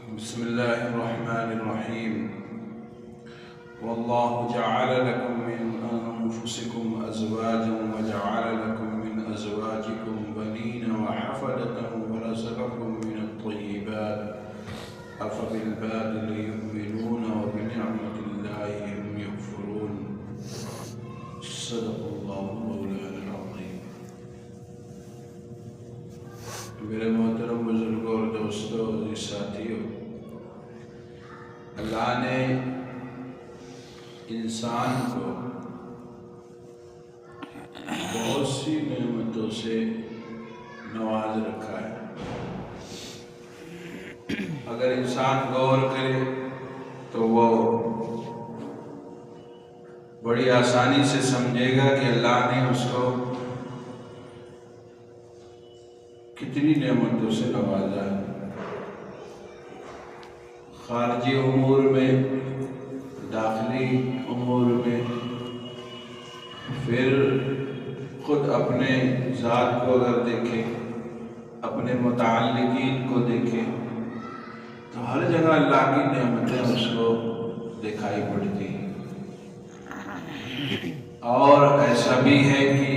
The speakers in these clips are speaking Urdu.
بسم الله الرحمن الرحيم. والله جعل لكم من أنفسكم أزواجا وجعل لكم من أزواجكم بنين وحفدة ورزقكم من الطيبات أفبالباطل يؤمنون وبنعمة الله هم يكفرون. صدق الله مولانا العظيم. میرے محترم بزرگوں اور دوستوں اور ساتھیوں، اللہ نے انسان کو بہت سی نعمتوں سے نواز رکھا ہے۔ اگر انسان غور کرے تو وہ بڑی آسانی سے سمجھے گا کہ اللہ نے اس کو کتنی نعمتوں سے نوازا ہے۔ خارجی امور میں، داخلی امور میں، پھر خود اپنے ذات کو اگر دیکھیں، اپنے متعلقین کو دیکھیں تو ہر جگہ اللہ کی نعمتیں اس کو دکھائی پڑتی ہیں۔ اور ایسا بھی ہے کہ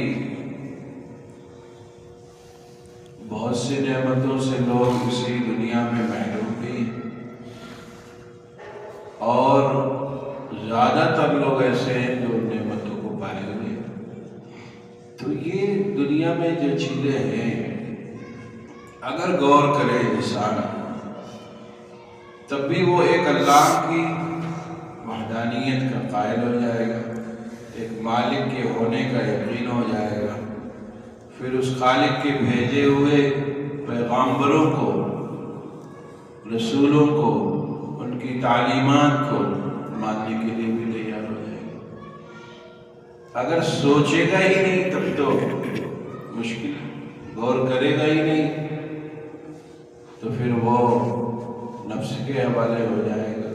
بہت سی نعمتوں سے لوگ اسی دنیا میں محروم بھی ہیں، اور زیادہ تر لوگ ایسے ہیں جو نعمتوں کو پائے ہوئے ہیں۔ تو یہ دنیا میں جو چیزیں ہیں، اگر غور کرے انسان تب بھی وہ ایک اللہ کی وحدانیت کا قائل ہو جائے گا، ایک مالک کے ہونے کا یقین ہو جائے گا، پھر اس خالق کے بھیجے ہوئے پیغامبروں کو، رسولوں کو، ان کی تعلیمات کو ماننے کے لیے بھی تیار ہو جائے گا۔ اگر سوچے گا ہی نہیں تب تو مشکل ہے، غور کرے گا ہی نہیں تو پھر وہ نفس کے حوالے ہو جائے گا،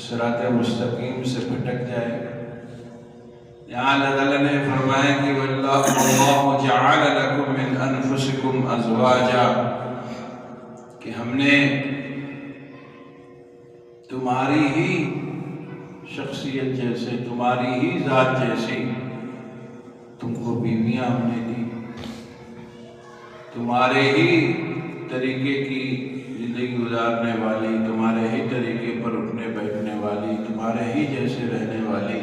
صراط مستقیم سے بھٹک جائے گا۔ یہاں اللہ تعالیٰ نے فرمایا کہ وَاللَّهُ جَعَلَ لَكُم مِّنْ أَنفُسِكُمْ أَزْوَاجًا، کہ ہم نے تمہاری ہی شخصیت جیسے، تمہاری ہی ذات جیسی تم کو بیویاں ہم نے دی، تمہارے ہی طریقے کی زندگی گزارنے والی، تمہارے ہی طریقے پر اٹھنے بیٹھنے والی، تمہارے ہی جیسے رہنے والی۔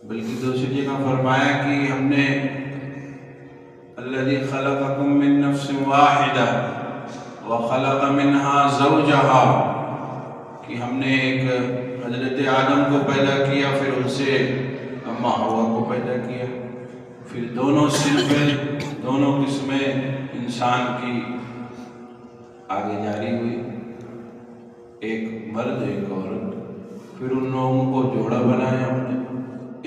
بلکہ دوسری جگہ فرمایا کہ ہم نے الذی خلقکم من نفس واحدہ وخلق منہا زوجہا، کہ ہم نے ایک حضرت آدم کو پیدا کیا، پھر ان سے اماں حوا کو پیدا کیا، پھر دونوں صنفیں، دونوں قسمیں انسان کی آگے جاری ہوئی، ایک مرد ایک عورت، پھر ان لوگوں کو جوڑا بنایا ہم نے،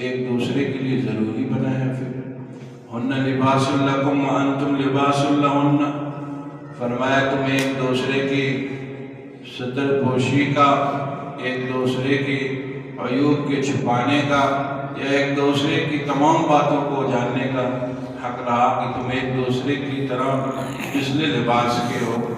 ایک دوسرے کے لیے ضروری بنایا۔ پھر ہن لباس لکم وانتم لباس لہن، فرمایا تم ایک دوسرے کی ستر پوشی کا، ایک دوسرے کی عیوب کے چھپانے کا، یا ایک دوسرے کی تمام باتوں کو جاننے کا حق رہا کہ تم ایک دوسرے کی طرح مثل لباس کے ہو۔